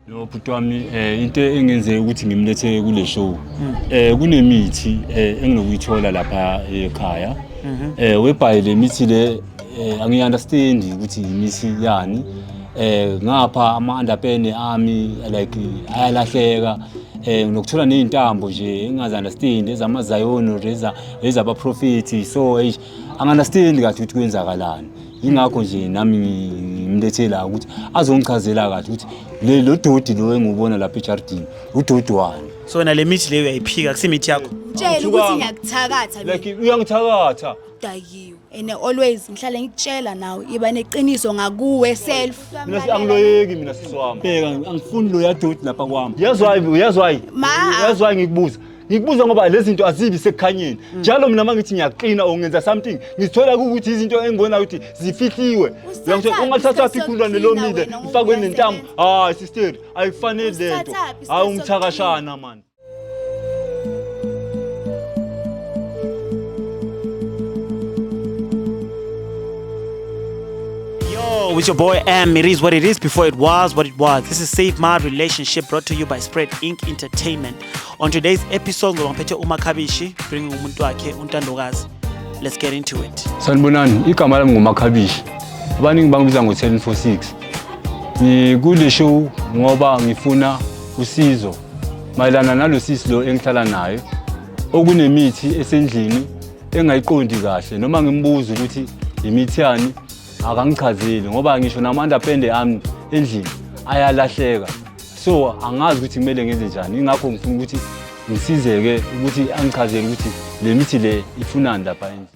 No bhuti wami into engenzeka ukuthi ngimlethe kule show kunemithi enginokuyithola lapha ekhaya webhayi le mithi le angiunderstand ukuthi imithi yani ngapha ama-underpant ami like ayalahleka nokuthola nezintambo nje engazi understand ezamaZion ezaba prophet so angiunderstand kahle ukuthi kwenzakalani ingakho nje nami ngimlethe la ukuthi azongichazela kahle ukuthi lo dodi lo engubona lapha eJardini udodi wani so wena le mithi leyo uyayiphika kusimithi yakho tshela ukuthi ngiyakuthakatha like uyangithakatha dayiwe and always ngihlale ngikutshela nawe iba neqiniso ngakuwe self mina angiloyeki mina siswami bheka angifuni lo yadodi lapha kwami yazwayi ngikubuza ngoba lezi zinto azibi sekukhanyeni njalo mina mangithi ngiyaqina ngenza something ngithola ukuthi izinto engibona ukuthi zifihliwe ungathatha ikhulwane lomile ufakwe nentambo sister ayifanele lento ungithakashana man. With your boy it is what it is before it was what it was. This is Save My Relationship brought to you by Spread Inc. Entertainment. On today's episode ngiphethe uMakhabishi bringing umuntu wakhe uNtandokazi. Let's get into it. Sanibonani, igama lami nguMakhabishi. Abaningi bangibiza ngo1046. Ngikule show ngoba ngifuna usizo mayelana nalosisi lo engihlala naye okunemithi esendlini engayiqondi kahle noma ngimbuza ukuthi imithi yani akangichazeli ngoba ngisho nama-underpant ami endlini ayalahleka so angazi ukuthi kumele ngenze njani ingakho ngifuna ukuthi ngisizeke ukuthi angichazele ukuthi le mithi le ifunani lapha endlini.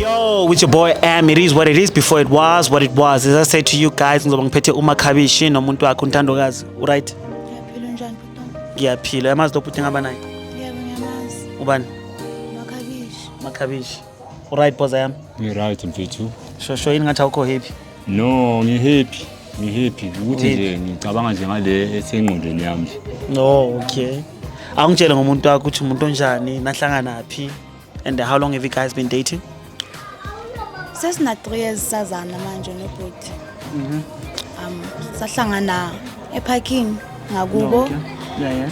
Yo, with your boy it is what it is before it was what it was. As I said to you guys ngizoba ngiphethe uMakhabishi nomuntu wakhe uNtandokazi. Right? Yaphila njani bhuti? Ngiyaphila. Yamazi lo bhuti ngaba naye? Yebo ngiyamazi. Ubani? Makhabishi. Alright boza yami. Ngi-right mfethu. Sho yini ngathi awukho happy? No, ngi-happy ukuthi nje ngicabanga nje ngale esengqondweni yami. No, okay. Angitshele ngomuntu wakho ukuthi umuntu onjani nahlangana naphi and how long have you guys been dating? Sesina 3 years sazana manje nobhuti. Sahlangana eparking ngakubo.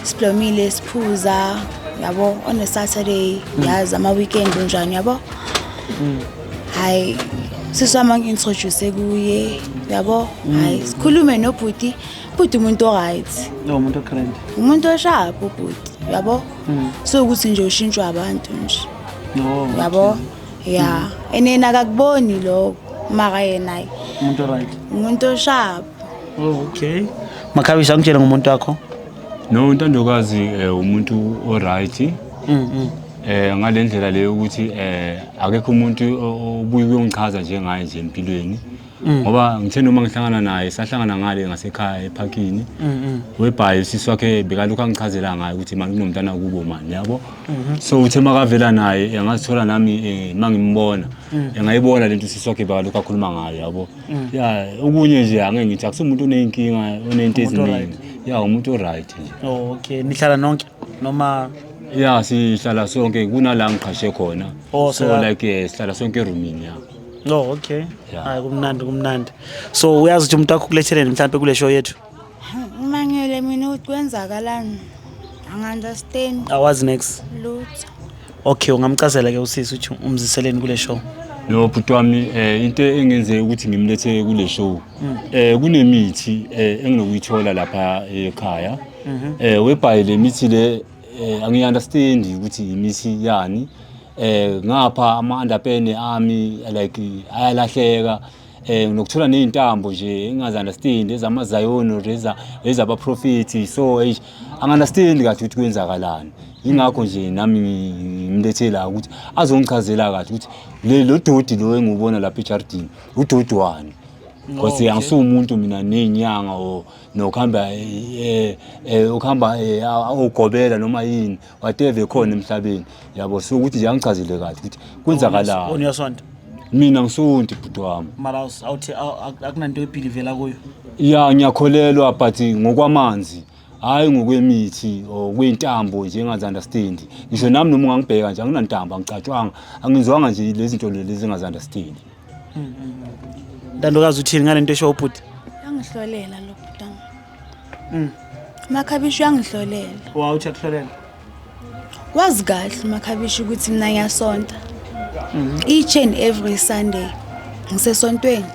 Siplomile siphuza yabo on a Saturday yazi ama weekend njani yabo. Hayi sisama ngintroduce kuye yabo. Hayi sikhulume nobhuti. Bhuti umuntu right. No umuntu okrent. Umuntu osharp ubhuti yabo. So ukuthi nje ushintshwa abantu nje. No. Yabo. Yeah, enena akakuboni lo mara yena umuntu right. Umuntu sharp. Oh, okay. Makhabishi angitshela ngomuntu wakho? No, uNtandokazi umuntu oright. Ngalendlela leyo ukuthi akekho umuntu obuye uyongichaza njengaye nje empilweni. Ngoba ngithe noma ngihlangana naye sahlangana ngale ngasekhaya eparkini webhayi sisi wakhe bekalokho angichazela ngayo ukuthi manginomntana kubo manje yabo so uthe makavela naye engazithola nami mangimbona engayibona lento sisi wakhe bekalokho akhuluma ngayo yabo okunye nje angeke ngithi akusumuntu onenkinga onento eziningi umuntu oright nje. Oh, okay. Nihlala nonke noma sihlala sonke kunala ngiqhashe khona so like sihlala sonke eroomini Oh, okay. Hayi kumnandi. So uyazi ukuthi umuntu wakho kuletheleni mhlawumbe kule show yethu? Mangele mina ukuthi kwenzakalani. Angi-understand. Awazi next. Lutho. Okay, ungamchazela ke usisi ukuthi umziseleni kule show. No bhuti wami into engenzeka ukuthi ngimlethe kule show kunemithi enginokuyithola lapha ekhaya webhayi le mithi le angiunderstand ukuthi imithi yani ngapha ama-underpant ami like ayalahleka nokuthola nezintambo nje engazi understand ezamaZion ezaba prophet so angiunderstand kahle ukuthi kwenzakalani ingakho nje nami ngimlethe la ukuthi azongichazela kahle ukuthi lo dodi lo engubona lapha eJardini udodi wani because angisumuntu mina nezinyanga nokuhamba ukuhamba awugobela noma yini whatever khona emhlabeni yabo so ukuthi nje angichazele kahle ukuthi kwenzakalani. Uniyasonto? Mina ngisonto bhuti wami. Mara awuthi akunanto ebhilivela kuyo? Ngiyakholelwa but ngokwamanzi hayi ngokwemithi or kwintambo nje engazi-understand. Ngisho nami noma ungangibheka nje anginantambo angicatshwanga angizwanga nje lezi zinto lezi engazi-understand. Ntandokazi uthini ngale nto esho ubhuti? Yangihlolela lo bhutanga. Makhabishi yangihlolela. Wow, uthi akuhlolela. Wazi kahle Makhabishi ukuthi mina ngiyasonta. Each and every Sunday ngisesontweni.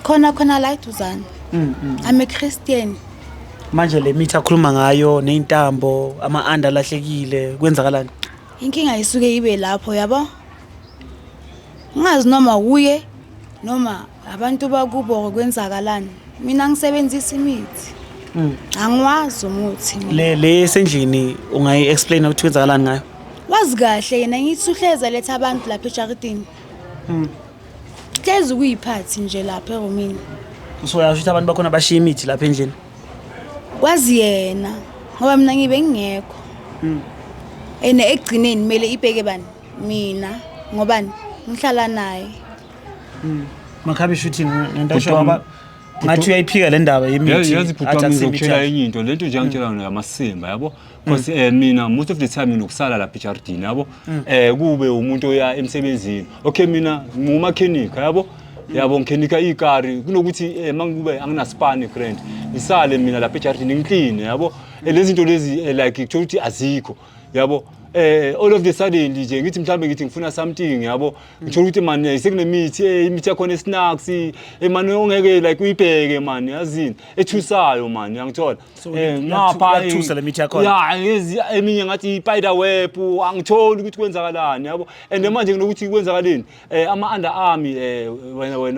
Khona la eduzane. I'm a Christian. Manje le mithi akhuluma ngayo neintambo ama-anda lahlekile kwenzakalani? Inkinga isuke ibe lapho yabo. Ngazi noma uye noma abantu bakubo kwenzakalani. Mina ngisebenzisa imithi. Angwazi umuthi. Le esendlini ungayi-explain ukuthi kwenzakalani ngayo? Wazi kahle yena ngithi uhleza letha abantu lapha ejaridini. Hlezi kuyiphathi nje lapha eRomini. So yasho ukuthi abantu bakhona bashiya imithi lapha endlini. Kwazi yena ngoba mina ngibe ngingekho. Ekugcineni kumele ibheke bani mina ngobani ngihlala naye. Makhabishi uthini ngento esho aba ngathi uyayiphika le ndaba yemithi. Yazi bhutami ngizokutshela enye into lento nje angitshela yona yamasimba yabo. Because mina most of the time nginokusala lapha eJardini yabo. Kube umuntu oya emsebenzini. Okay mina ngumakhenika yabo. Yabo ngikhenika ikari kunokuthi mangikube anginaspani grand ngisale mina lapha eJardini ngiclean yabo. Lezi zinto lezi like ngithola ukuthi azikho yabo. All of the sudden nje ngithi mhlambe ngithi ngifuna something yabo ngithola ukuthi man sekunemithi imithi yakho nesnacks man ongeke like uyibheke man yazini ethusayo man yangithola ngapha uyathusa le mithi yakho eminye ngathi spider web angitholi ukuthi kwenzakalani yabo and manje kunokuthi kwenzakaleni ama-under army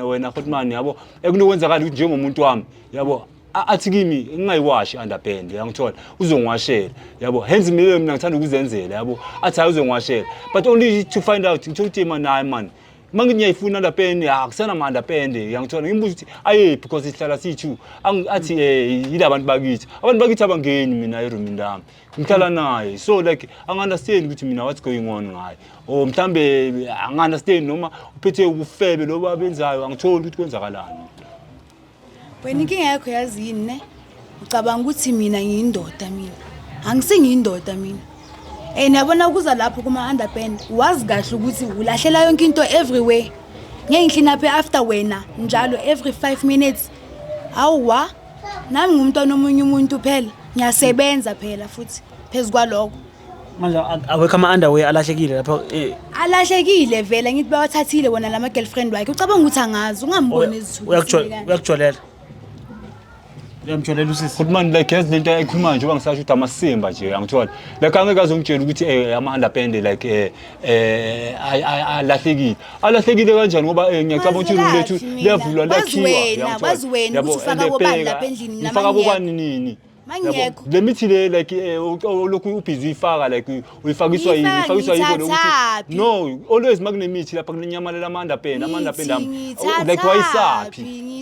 wena Hotman yabo kunokwenzakala ukuthi njengomuntu wami yabo athi kimi ngingayiwashi underband yangithola uzongiwashela yabo hence mina ngithanda ukuzenzela yabo athi hayi uzongiwashela but only to find out ngithola man hayi man manje ngiyayifuna underband akusana ama underband yangithola ngimbuza ukuthi aye because ihlala sithu athi yila abantu bakithi abangeni mina eRomini lami ngihlala naye so like angi-understand ukuthi mina what's going on ngayo or mhlambe angi-understand noma uphethe ubufebe loba benzayo angitholi ukuthi kwenzakalani. Wena inkinga yakho yazi yini ne? Ucabanga ukuthi mina ngiyindoda mina. Angisingiyindoda mina. Niyabona kuza lapho kuma underband wazi kahle ukuthi ulahlela yonke into everywhere. Ngeke ngihlina phe after wena njalo every 5 minutes. Awwa. Nami ngumntwana omunye umuntu phela. Ngiyasebenza phela futhi phezukwaloko. Manje awekho ama-underwear alahlekile lapho alahlekile vele ngithi bawathathile wona lama girlfriend wakhe. Ucabanga ukuthi angazi ungamboni izithuthi. Uyakujolela. Uyamjolela usisi. Kodwa man like yazi lento ayikhuluma nje bangisasho ukuthi amasimba nje angithola. Like angeke azongitshela ukuthi ama-underband like alahlekile kanjani ngoba ngiyacabanga ukuthi ilungu lethu liyavulwa lakhiwa yangithola. Wazi wena ukuthi ufaka bobani lapha endlini nama ufaka bobani nini? Mangiyekho. Le mithi le like lokhu ubhizi uyifaka like uyifakiswa yini yiko lokuthi no always makunemithi lapha kunenyamalela ama-underband ami like wayisaphi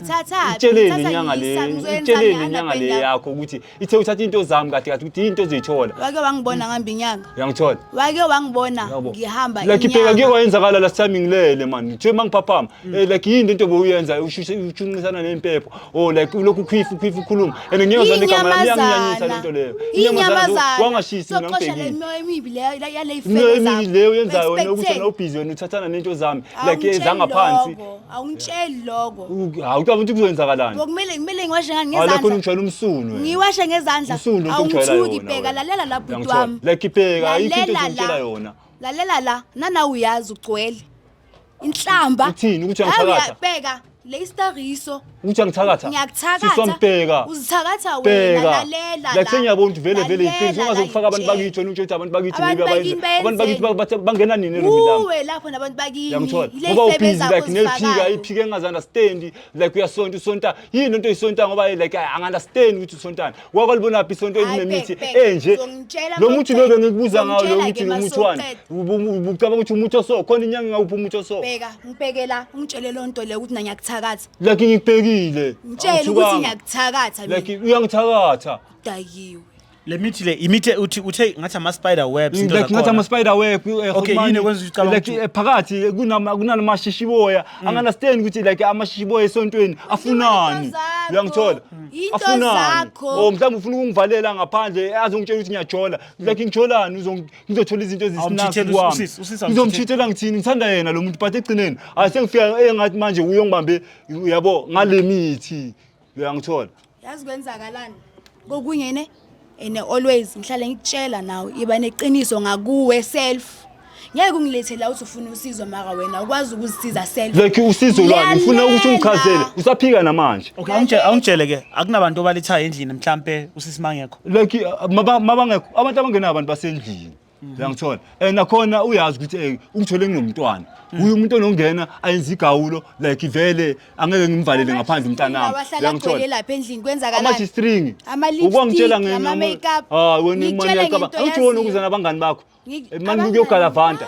itsheleni inyanga le yakho ukuthi ithe uthatha into zami kade ukuthi into ozoyithola wake wangibona ngihamba inyanga yangithola wake wangibona ngihamba inyanga like phela ngeke wayenzakala last time ngilele man nje mangiphaphama like yini into boyenza ushunqisana nempepho or like lokhu khwifu ukhuluma and ngiyozwa negama ngiyanyanyisa lento leyo inyamazana wangashisi mina ngibhekile soqoshela emibi leyo yale ifeke zami leyo yenzayo wena ukuthi nawubhizi wena uthathana nento zami like ezangaphansi awungitsheli lokho awucabanga ukuthi kuzoyenzakalani kumele ngiwashe ngezandla akho ngijwayela umsunu ngiwashe ngezandla awungithuki bheka lalela la bhuti wami like ibheka ayikho into ezongitshela yona lalela la nana uyazi ugcwele inhlamba uthini ukuthi angithakatha bheka le istariso uthi angithakatha ngiyakuthakatha sisambheka uzithakatha wena lalela la sengiyabona ukuthi vele iqiniso ungazokufaka abantu bakithi wena ukuthi abantu bakithi abantu bakithi bangena nini eRomini lami uwe lapho nabantu bakini yangithola ngoba ubhizi like nephika engazi-understand like usonta yini into oyisonta ngoba like angi-understand ukuthi usontani wakwalibona phi isonto elinemithi enje lo muthi lo bengikubuza ngawo lo muthi nomuthi wani ucabanga ukuthi umuthi oso khona inyanga ngawuphi umuthi oso ngibhekela ungitshele lonto le ukuthi nanyakutha like ngikubhekile ngitshela ukuthi ngiyakuthakatha like uyangithakatha dayiwe le mithi le imithi uthe ngathi ama spider webs into like ngathi ama spider web okay yini kwenza ucabanga like phakathi kunamashishiboya understand ukuthi like amashishiboya esontweni afunani uyangithola afunani mhlawumbe ufuna ukungivalela ngaphandle azongitshela ukuthi ngiyajola like ngijolani ngizothola izinto ezisinaki kwami ngizomchithela ngithini ngithanda yena lo muntu but egcineni asengifika engathi manje uyongibambe yabo ngale mithi uyangithola yazi kwenzakalani kokunye ne always ngihlale ngikutshela nawe iba neqiniso ngakuwe self ngeke ungilethela uthi ufuna usizo maka wena ukwazi ukuzisiza self like usizo lwami ufuna ukuthi ungichazele usaphika namanje okay awungitshele ke akunabantu obalitha endlini mhlambe usisimangekho like mabangekho abantu abangenayo abantu basendlini uyangithola nakhona uyazi ukuthi ungithole nginomntwana uyu umuntu onongena ayenza igawulo like vele angeke ngimvalele ngaphandle umntanami uyangithola lapha endlini kwenzakalani ama-string ukwangitshela ama makeup wena imani yakaba awuthona ukuza nabangani bakho manje kuyogalavanta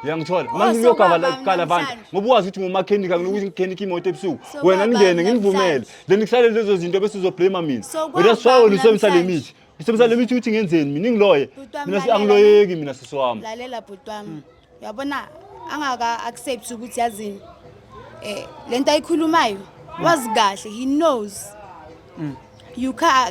uyangithola manje kuyogalavanta ngoba uwazi ukuthi ngumakanika kunokuthi ngikhenika imoto ebusuku wena ningene ngivumele then ngihlale lezo zinto bese uzoblame mina that's why wena usebenzisa le mithi usebenzisa le mithi ukuthi ngenzeni mina ngiloye mina angiloyeki mina sisi wami lalela bhuti wami uyabona angaka accept ukuthi yazini lento ayikhulumayo wazi kahle he knows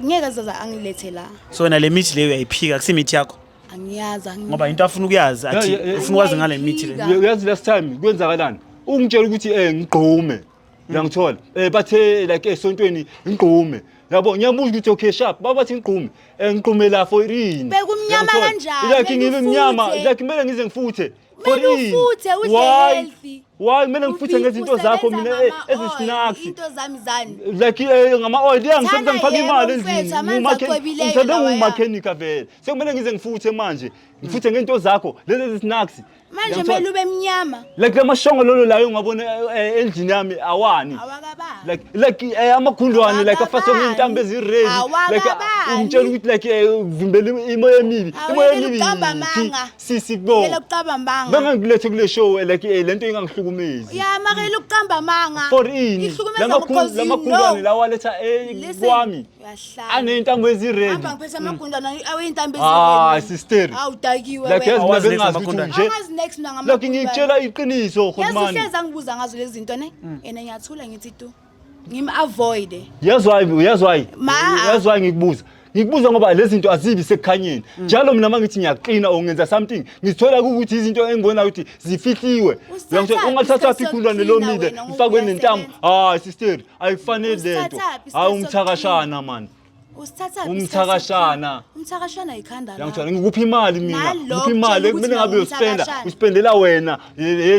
ngeke zaza angilethe la so wena le mithi leyo uyayiphika kusimithi yakho angiyazi ngoba into afuna ukuyazi athi ufuna ukwazi ngale mithi le uyazi last time kwenzakalani ungitshela ukuthi ngigqume uyangithola bathe like esontweni ngigqume yabo ngiyabuza ukuthi okay sharp babathi ngigqume ngigqume la for ini bekumnyama kanjani like ngibe mnyama like kumele ngize ngifuthe for ini healthy why kumele ngifuthe ngezinto zakho mina ezisnacks into zami zani like ngama oil yangisebenza ngifaka imali endlini ngithanda ngumakanika vele sekumele ngize ngifuthe manje ngifuthe ngento zakho lezi ezisnacks manje mele ube mnyama like amashongo lolo layo ngabona endlini yami awani like amakhundwane like afaswe ngentambo eziredi like ungitshela ukuthi like vimbele imoya emibi sisi bo bengangilethe kule show like lento ingangihlukumezi makela ukuqamba manga for ini lamakhundwane lawa waletha kwami anentambo eziredi hamba ngiphethe amakhundwane aweyintambo eziredi sister awudakiwe like yazi nje next mina like ngitshela iqiniso khona yazi angibuza ngazo lezi zinto ne ngiyathula ngithi tu ngim-avoid yazwayi ngikubuza ngoba lezi zinto azibi sekukhanyeni njalo mina mangithi ngiyaqina ongenza something ngithola ukuthi izinto engibona ukuthi zifihliwe uyangithola ungathatha ikhundwane lomile ngifakwe nentambo sister ayifanele lento ungithakashana man umthakashana ikhanda la uyangithola ngikuphi imali mina ngikuphi imali kumele ngabe uspendela wena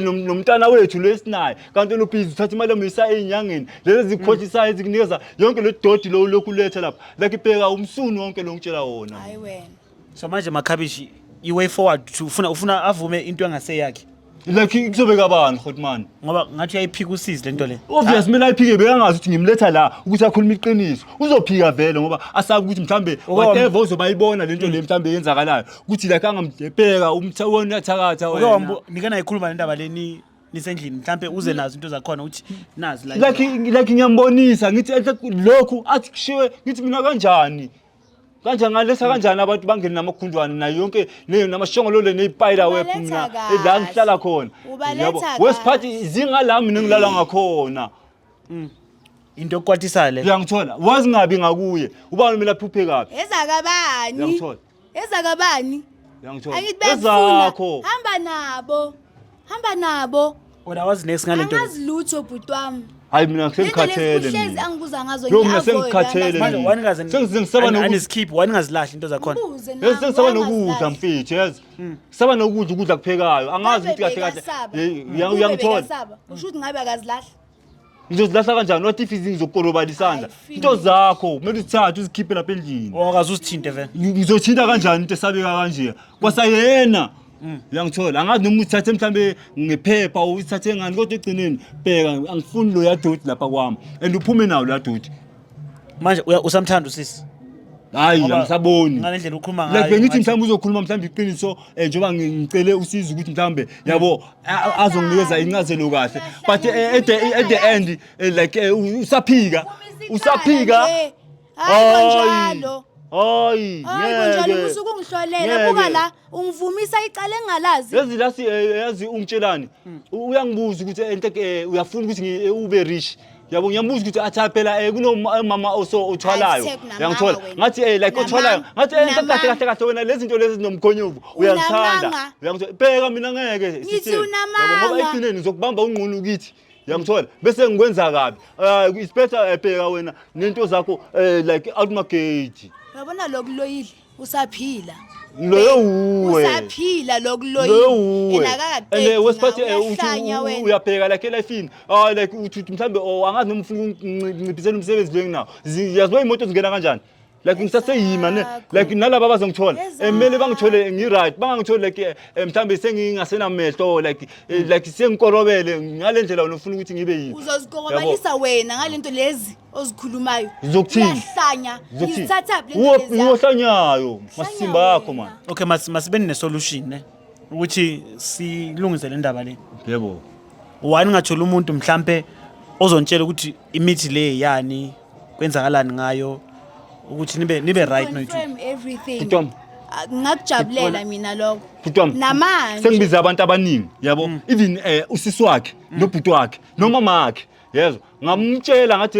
nomntana wethu lesinayo kanti lobhizi uthatha imali emisa ezinyangeni lezi zikhothisayo ezikunikeza yonke le doti lo lokuletha lapha like ibheka umsunu wonke lo ngitshela wona hayi wena so manje Makhabishi i-way forward to ufuna avume into engaseyakhe like kuzobeka abani Khotman ngoba ngathi uyayiphika usizi lento le obvious mina ayiphike bekangazi ukuthi ngimletha la ukuthi akhuluma iqiniso uzophika vele ngoba asabi ukuthi mhlambe whatever uzobayibona lento le mhlambe yenzakalayo ukuthi like angamdebheka wona thakatha wena nikana ayikhuluma lendaba leni nisendlini mhlambe uze nazo into zakhona ukuthi nazi like ngiyambonisa ngithi lokhu athi kushiwe ngithi mina kanjani ngaletha kanjani abantu bangene namakhundwane nayo yonke namashongo lole nespider web mina la ngihlala khona yabo wesiphathi zingalami mina ngilala ngakhona into yokwatisa le uyangithola wazi ngabi ngakuye ubani mina phuphe kabi ezakabani uyangithola ezakho hamba nabo wena wazi nesingalento angazi lutho bhuti wami hayi mina sengikhathele mina angibuza ngazo mina sengikhathele manje waningaze sengisaba nokuskip waningazilahla into zakhona sengisaba nokudla mfethu yazi saba nokudla ukudla kuphekayo angazi ukuthi kahle kahle uyangithola usho ukuthi ngabe akazilahla ngizozilahla kanjani what if ngizokoloba isandla into zakho kumele uzithathe uzikhiphe lapha endlini awukazi usithinte vele ngizothinta kanjani into esabeka kanje kwasayena uyangithola angazi noma uthathe mhlambe ngephepha uthathe ngani kodwa egcineni bheka angifuni lo yadoti lapha kwami and uphume nawo la doti manje usamthanda usisi hayi angisaboni ngalendlela ukhuluma ngayo like bengithi mhlambe uzokhuluma mhlambe iqiniso njengoba ngicele usiza ukuthi mhlambe yabo azonginikeza incazelo kahle but at the end like usaphika hayi kanjalo hayi kunjalo usuke ungihlolela buka la ungivumisa icala engalazi yazi ungitshelani uyangibuza ukuthi ente uyafuna ukuthi ube rich yabo ngiyambuza ukuthi athi phela kunomama othwalayo uyangithola ngathi like othwalayo ngathi kahle wena lezi zinto lezi zinomkhonyovu uyangithanda uyangithola bheka mina ngeke ngoba ekugcineni ngizokubamba unqunu kithi uyangithola bese ngikwenza kabi it's better bheka wena nento zakho like out my gate uyabona lokuloyile usaphila loyo uwe usaphila lokuloyile and wesiphathe uyabheka like elifini like uthi mhlambe angazi noma ufuna unciphisa umsebenzi lo nginawo yazibo imoto zingena kanjani like ngisaseyima ne like nalabo abazongithola emele bangithole ngiright bangangithole like mhlambe sengingasena mehlo like sengikorobele ngalendlela wena ufuna ukuthi ngibe yini uzozikorobalisa wena ngalento lezi ozikhulumayo uyahlanya izithatha lento lezi uhlanyayo masimba yakho man okay masibeni ne solution ne ukuthi silungise le ndaba le yebo wani ngathola umuntu mhlambe ozontshela ukuthi imithi le yani kwenzakalani ngayo ukuthi nibe right no everything ngakujabulela mina lokho namanje sengibiza abantu abaningi yabo even usisi wakhe nobhuti wakhe nomama wakhe yezo ngamtshela ngathi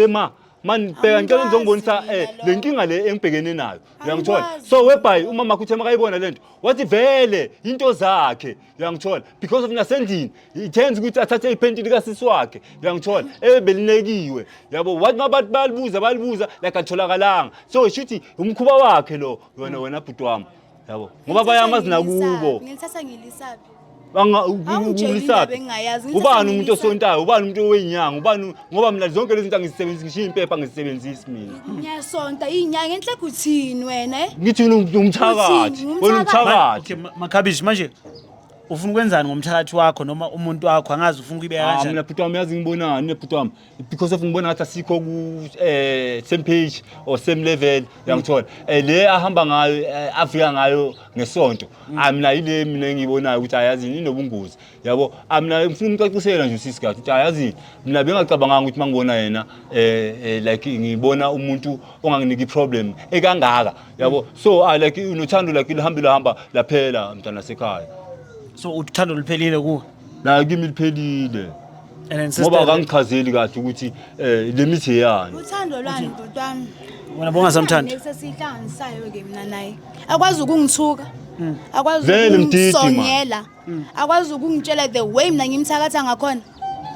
man bheka ngicela ngizongibonisa lenkinga le engibhekene nayo uyangithola so whereby umama wakhe uthema kayibona lento wathi vele into zakhe uyangithola because of nasendini ithenza ukuthi athathe iphenti lika sisi wakhe uyangithola ebelinekiwe yabo wathi ngabantu balibuza like atholakalanga so shuthi umkhuba wakhe lo wena bhuti wami yabo ngoba bayamazi nakubo ngilithatha ngilisabi Ulisaphi ubani umuntu osontayo ubani umuntu owenyanga ubani ngoba mina zonke lezi zinto angizisebenzisi ngishiya impepha ngizisebenzisi mina ngiyasonta inyanga enhle kuthini wena ngithi umthakathi wena umthakathi okay Makhabishi manje ufuna ukwenzani ngomthakathi wakho noma umuntu wakho angazi ufuna ukuyibeka kanjani mina bhuti wami yazi ngibonani nebhuti wami because of ngibona ngathi asikho ku same page or same level uyangithola le ahamba ngayo afika ngayo ngesonto mina yile mina engibonayo ukuthi ayazi inobungozi yabo mina ngifuna umcacisela nje usisi kathi ukuthi ayazi mina bengacabanga ukuthi mangibona yena like ngibona umuntu onganginiki problem ekangaka yabo so like unothando like lihamba laphela mntana sekhaya so uthando liphelile ku la kimi liphelile ngoba kangichazeli kahle ukuthi le mithi yani uthando lwani butwami wena bonga samthanda nesesihlanganisayo ke mina naye akwazi ukungithuka akwazi ukusongela akwazi ukungitshela the way mina ngimthakatha ngakhona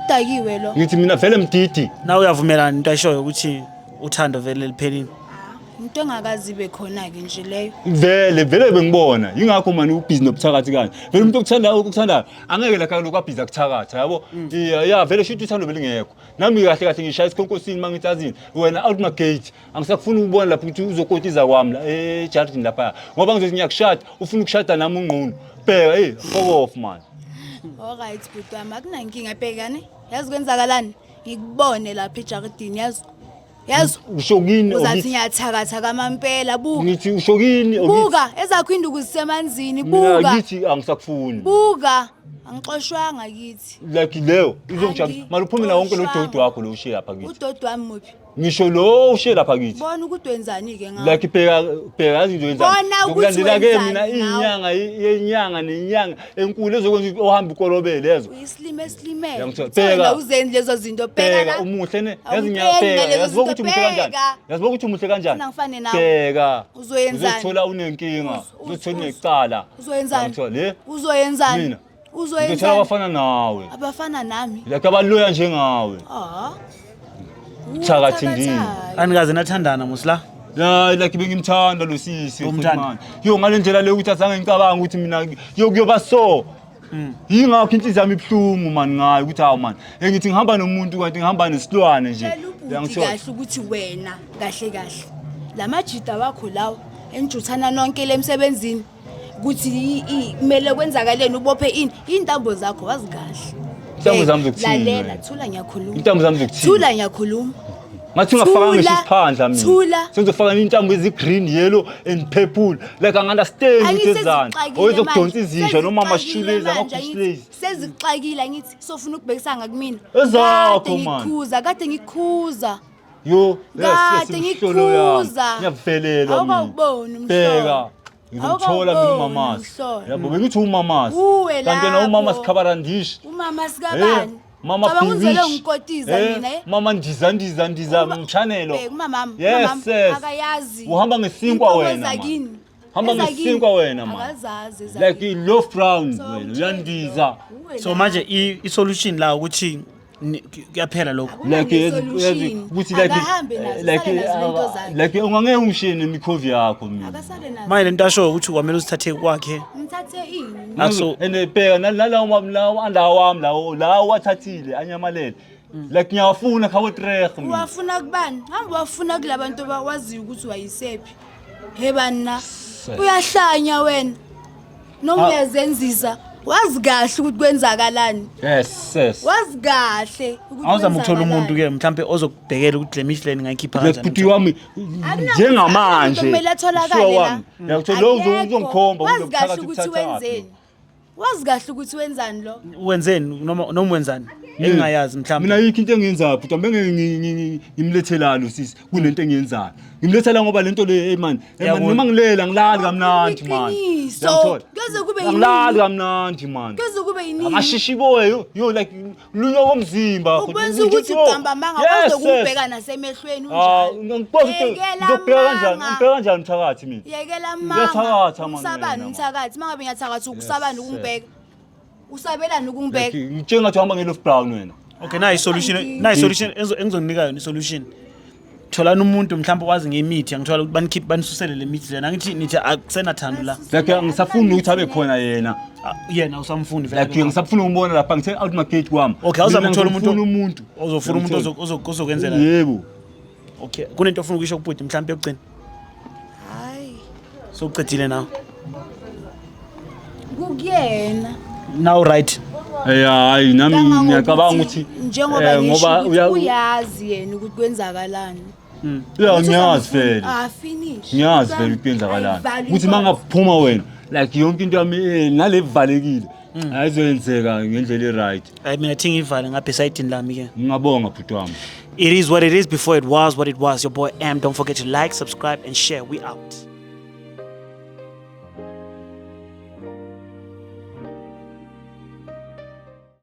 udakiwe lo ngithi mina vele mdidi na uyavumelana into ayishoyo ukuthi uthando vele liphelile into engakazi bekhona ke nje leyo vele bengibona ingakho manje ubhizi nobuthakathi kanje vele umuntu okuthandayo angeke la lokho abhizi akuthakatha yabo ya vele shuthi uthando belingekho nami kahle ngishaya isikhonkosini mangithazini wena out my gate angisakufuna ukubona lapho ukuthi uzokotiza kwami la eJardini lapha ngoba ngizothi ngiyakushada ufuna ukushada nami ungqono bheka fuck off man alright but akunankinga bhekane yazi kwenzakalani ngikubone lapha eJardini yazi ushokini uzathi ngiyathakatha kamampela buka ngithi ushokini buka ezakho induku zisemanzini buka ngithi angisakufuni buka angixoshwanga kithi like leyo izongijabula mali uphumela wonke lo dodo wakho lo ushiya lapha kithi udodo wami muphi ngisho lo ushiya lapha kithi bona ukuthi wenzani ke ngawo like bheka izinto wenzani ukulandela ke mina inyanga nenyanga enkulu ezokwenza ohamba ukolobele lezo uyislime bheka uzenze lezo zinto bheka umuhle ne yazi ngiyabheka yazibo ukuthi umuhle kanjani yazibo ukuthi umuhle kanjani bheka uzoyenzani uzothola unenkinga uzothola necala uzoyenzani uzoyenzani uzoyenzani abafana nami like abaloya njengawe thakathi ndini anikaze nathandana musla like bengimthanda lo sisi man yo ngalendlela le ukuthi azange ngicabanga ukuthi mina yokuyoba so yingakho inhliziyo yami ibhlungu man ngayo ukuthi hawo man ngithi ngihamba nomuntu kanti ngihamba nesilwane nje uyangithola kahle ukuthi wena kahle lamajida wakho lawo enjuthana nonke lemsebenzini ukuthi kumele kwenzakaleni ubophe intambo zakho wazi kahle intambo zami zokuthini lalela thula ngiyakhuluma intambo zami zokuthini thula ngiyakhuluma ngathi ungafaka ngisho isiphandla mina sengizofaka intambo ezi-green yellow and purple like angi-understand ukuthi ezani oyezokudonsa izinja noma amashulezi amakushilezi sezikuxakile ngithi sofuna ukubhekisa ngakumina ezakho man kade ngikukhuza yo Kade ngikubuza. ngiyavelelwa Awukawuboni umhlobo. bheka ngizomthola mina Awukawuboni umamasi umhlobo. yabo bengithi umamasi Uwe kanti yena umama lapho. sikhabarandishi Umama sikabani? mama Cabanga uzele Biwish. ngikotiza mina mama ndiza mchanelo Bheka umama Yes, yes. akayazi. uhamba ngesinkwa Inkomo wena zakini. man. Hamba Ezakini. ngesinkwa wena man Akazazi like i love brown So, wena umtshele uyandiza Uwe So lapho. manje i-solution la ukuthi kuyaphela lokho. like Solution. ukuthi like Akahambe nazo, sale nazo lento zakhe. like ungangeke ungishene imikhovi yakho mina Akasale nazo. Manje lento asho ukuthi kwamele usithathe kwakhe. Ngithathe ini? Akuso ene bheka nalawo andawo wami lawo wathathile anyamalele like ngiyafuna khawo trek mina Wafuna kubani? Hamba wafuna kulabantu bawaziyo ukuthi wayisephi. Hebana. Uyahlanya wena. Noma uyazenzisa. Wazi kahle ukuthi kwenzakalani. yes Wazi kahle ukuthi awuzama ukuthola umuntu ke mhlambe ozokubhekela ukuthi le Michelin ngayikhipha like kanjani. bhuti wami njengamanje kumele atholakale sure la. wami yakuthola lo uzongikhomba Wazi kahle ukuthi ukuthi wenzeni. Wazi kahle ukuthi wenzani lo. Wenzeni noma wenzani? Engingayazi mhlambe. mina yikho into engiyenzayo bhuti ambe ngimlethelana usisi kunento engiyenzayo ngimlethela ngoba lento le hey man noma ngilela ngilali kamnandi man Iqiniso. Kuze kube ngilali kamnandi man Kuze kube yini? amashishi boy yo like lunywa komzimba Ukwenza ukuthi ugamba manga uzokubheka nasemehlweni unjani. ngizobheka kanjani mthakathi mina Yekela Ngiyathakatha, mama. man, Usabani wena, umthakathi mangabe ngiyathakatha ukusabani ukungibheka. Usabelani ukungibheka. ngitshela ngathi uhamba nge-love brown wena Okay, na i-solution engizonika yona i-solution. Tholani umuntu mhlawumbe wazi ngemithi angithola ukuthi banisusele le mithi lena ngithi nithi akusenathando la. like ngisafuna ukuthi abe khona yena Yena usamfuni vele. like ngisafuna umbona lapha ngithe out my gate kwami Okay, awuzama ukuthola Ngifuna umuntu ozofuna umuntu ozokwenzela. yebo Okay, kunento ofuna ukuyisho kubhuti mhlawumbe yokugcina. Hayi. So ucedile nawe. Kukuyena. Now right. hayi nami ngiyacabanga ukuthi njengoba ngoba ngisho uyazi yena ukuthi kwenzakalani. ngiyazi vele Finish. ngiyazi vele ukuthi kwenzakalani ukuthi mangaphuma wena like yonke into yami nalevalekile ayizoyenzeka ngendlela e-right I mean I think ivale ngapha side lami ke. ngingabonga bhuti wami. It is what it is before it was what it was. Your boy M. Don't forget to like, subscribe and share. We out.